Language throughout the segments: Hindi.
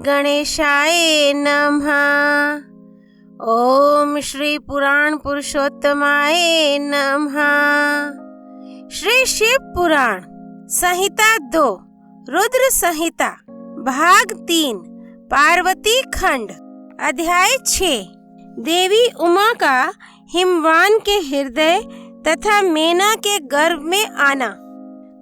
गणेशाय नमः। ओम श्री पुराण पुरुषोत्तमाय नमः। श्री शिव पुराण संहिता 2 रुद्र संहिता भाग 3 पार्वती खंड अध्याय 6 देवी उमा का हिमवान के हृदय तथा मेना के गर्भ में आना।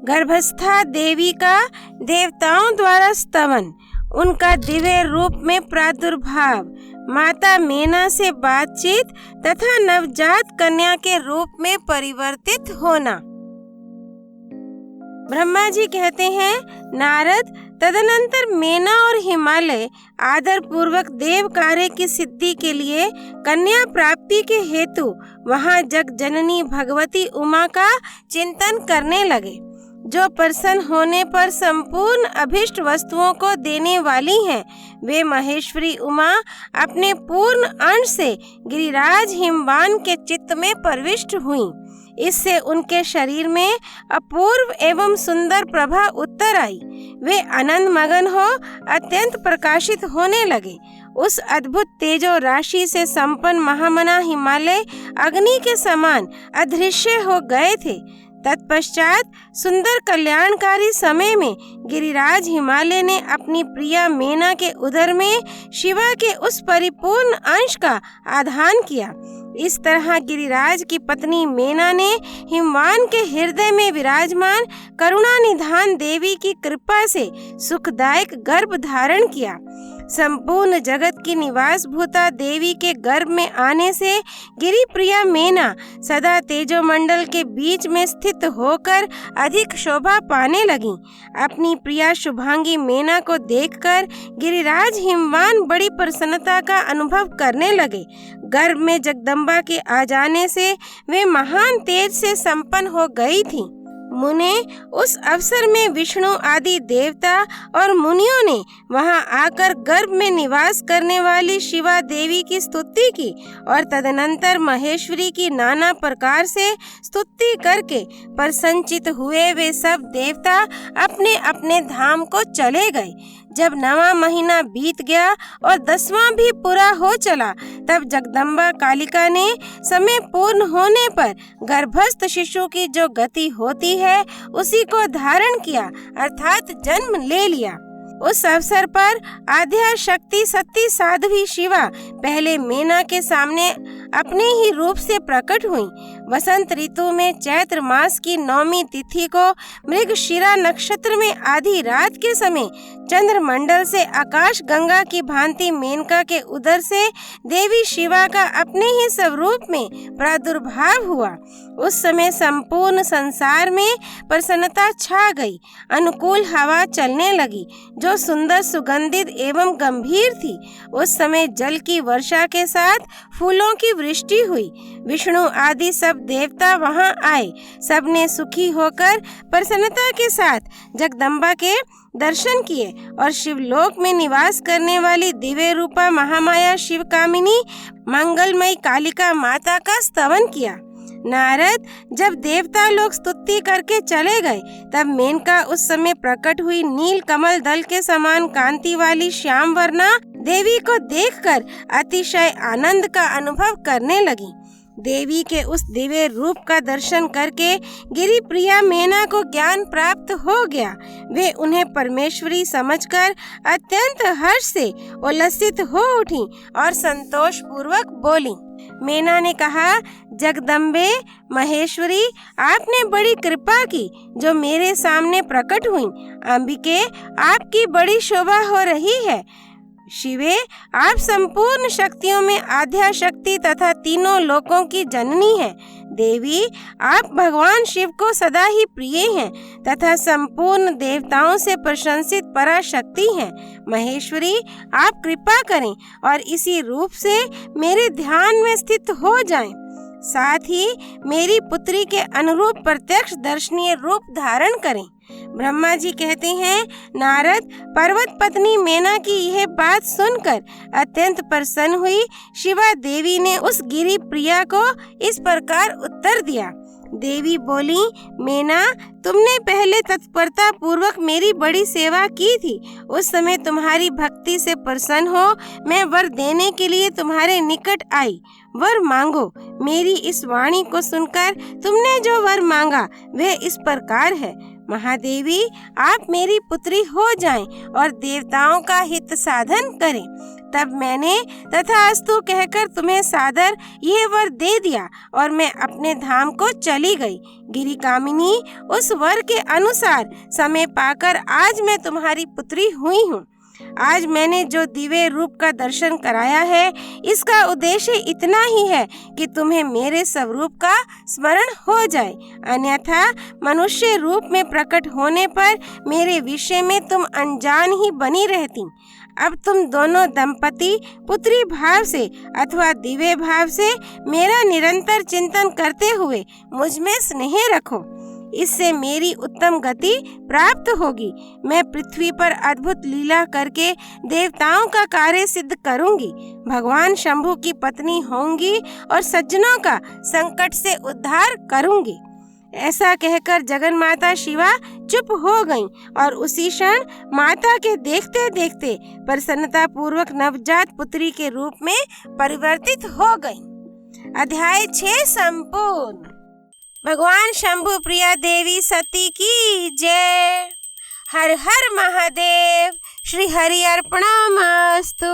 गर्भस्था देवी का देवताओं द्वारा स्तवन, उनका दिव्य रूप में प्रादुर्भाव, माता मेना से बातचीत तथा नवजात कन्या के रूप में परिवर्तित होना। ब्रह्मा जी कहते हैं, नारद, तदनंतर मेना और हिमालय आदर पूर्वक देव कार्य की सिद्धि के लिए कन्या प्राप्ति के हेतु वहां जग जननी भगवती उमा का चिंतन करने लगे, जो प्रसन्न होने पर संपूर्ण अभिष्ट वस्तुओं को देने वाली हैं। वे महेश्वरी उमा अपने पूर्ण अंश से गिरिराज हिमवान के चित्त में प्रविष्ट हुईं। इससे उनके शरीर में अपूर्व एवं सुंदर प्रभा उत्तर आई। वे आनंद मगन हो अत्यंत प्रकाशित होने लगे। उस अद्भुत तेजो राशि से संपन्न महामना हिमालय अग्नि के समान अदृश्य हो गए थे। तत्पश्चात सुंदर कल्याणकारी समय में गिरिराज हिमालय ने अपनी प्रिया मेना के उदर में शिवा के उस परिपूर्ण अंश का आधान किया। इस तरह गिरिराज की पत्नी मेना ने हिमवान के हृदय में विराजमान करुणा निधान देवी की कृपा से सुखदायक गर्भ धारण किया। संपूर्ण जगत की निवास भूता देवी के गर्भ में आने से गिरि प्रिया मेना सदा तेजोमंडल के बीच में स्थित होकर अधिक शोभा पाने लगी। अपनी प्रिया शुभांगी मेना को देखकर गिरिराज हिमवान बड़ी प्रसन्नता का अनुभव करने लगे। गर्भ में जगदम्बा के आ जाने से वे महान तेज से संपन्न हो गई थीं। मुने उस अवसर में विष्णु आदि देवता और मुनियों ने वहां आकर गर्भ में निवास करने वाली शिवा देवी की स्तुति की और तदनंतर महेश्वरी की नाना प्रकार से स्तुति करके प्रसन्नचित हुए वे सब देवता अपने अपने धाम को चले गए। जब 9वां महीना बीत गया और 10वां भी पूरा हो चला, तब जगदम्बा कालिका ने समय पूर्ण होने पर गर्भस्थ शिशु की जो गति होती है उसी को धारण किया, अर्थात जन्म ले लिया। उस अवसर पर आद्या शक्ति सती साध्वी शिवा पहले मेना के सामने अपने ही रूप से प्रकट हुई। वसंत ऋतु में चैत्र मास की 9वीं तिथि को मृगशिरा नक्षत्र में आधी रात के समय चंद्रमंडल से आकाश गंगा की भांति मेनका के उदर से देवी शिवा का अपने ही स्वरूप में प्रादुर्भाव हुआ। उस समय संपूर्ण संसार में प्रसन्नता छा गई। अनुकूल हवा चलने लगी जो सुंदर, सुगंधित एवं गंभीर थी। उस समय जल की वर्षा के साथ फूलों की वृष्टि हुई। विष्णु आदि सब देवता वहां आए। सबने सुखी होकर प्रसन्नता के साथ जगदम्बा के दर्शन किए और शिवलोक में निवास करने वाली दिव्य रूपा महामाया शिव कामिनी मंगलमयी कालिका माता का स्तवन किया। नारद, जब देवता लोग स्तुति करके चले गए, तब मेनका उस समय प्रकट हुई नील कमल दल के समान कांति वाली श्याम वर्णा देवी को देखकर अतिशय आनंद का अनुभव करने लगी। देवी के उस दिव्य रूप का दर्शन करके गिरि प्रिया मेना को ज्ञान प्राप्त हो गया। वे उन्हें परमेश्वरी समझकर अत्यंत हर्ष से उल्लसित हो उठी और संतोष पूर्वक बोली। मेना ने कहा, जगदम्बे महेश्वरी, आपने बड़ी कृपा की जो मेरे सामने प्रकट हुई। अंबिके, आपकी बड़ी शोभा हो रही है। शिवे, आप संपूर्ण शक्तियों में आद्या शक्ति तथा तीनों लोकों की जननी हैं। देवी, आप भगवान शिव को सदा ही प्रिय हैं तथा संपूर्ण देवताओं से प्रशंसित पराशक्ति हैं। महेश्वरी, आप कृपा करें और इसी रूप से मेरे ध्यान में स्थित हो जाएं। साथ ही मेरी पुत्री के अनुरूप प्रत्यक्ष दर्शनीय रूप धारण करें। ब्रह्मा जी कहते हैं, नारद, पर्वत पत्नी मेना की यह बात सुनकर अत्यंत प्रसन्न हुई शिवा देवी ने उस गिरि प्रिया को इस प्रकार उत्तर दिया। देवी बोली, मेना, तुमने पहले तत्परता पूर्वक मेरी बड़ी सेवा की थी। उस समय तुम्हारी भक्ति से प्रसन्न हो मैं वर देने के लिए तुम्हारे निकट आई। वर मांगो। मेरी इस वाणी को सुनकर तुमने जो वर मांगा वह इस प्रकार है, महादेवी, आप मेरी पुत्री हो जाएं और देवताओं का हित साधन करें। तब मैंने तथास्तु कहकर तुम्हें सादर यह वर दे दिया और मैं अपने धाम को चली गई। गिरी कामिनी, उस वर के अनुसार समय पाकर आज मैं तुम्हारी पुत्री हुई हूँ। आज मैंने जो दिव्य रूप का दर्शन कराया है, इसका उद्देश्य इतना ही है कि तुम्हें मेरे स्वरूप का स्मरण हो जाए, अन्यथा मनुष्य रूप में प्रकट होने पर मेरे विषय में तुम अनजान ही बनी रहती। अब तुम दोनों दंपति पुत्री भाव से अथवा दिव्य भाव से मेरा निरंतर चिंतन करते हुए मुझ में स्नेह रखो। इससे मेरी उत्तम गति प्राप्त होगी। मैं पृथ्वी पर अद्भुत लीला करके देवताओं का कार्य सिद्ध करूंगी, भगवान शंभु की पत्नी होंगी और सज्जनों का संकट से उद्धार करूंगी। ऐसा कहकर जगन माता शिवा चुप हो गईं और उसी क्षण माता के देखते देखते प्रसन्नता पूर्वक नवजात पुत्री के रूप में परिवर्तित हो गईं। अध्याय 6 संपूर्ण। भगवान शंभु प्रिया देवी सती की जय। हर हर महादेव। श्री हरि अर्पणमस्तु।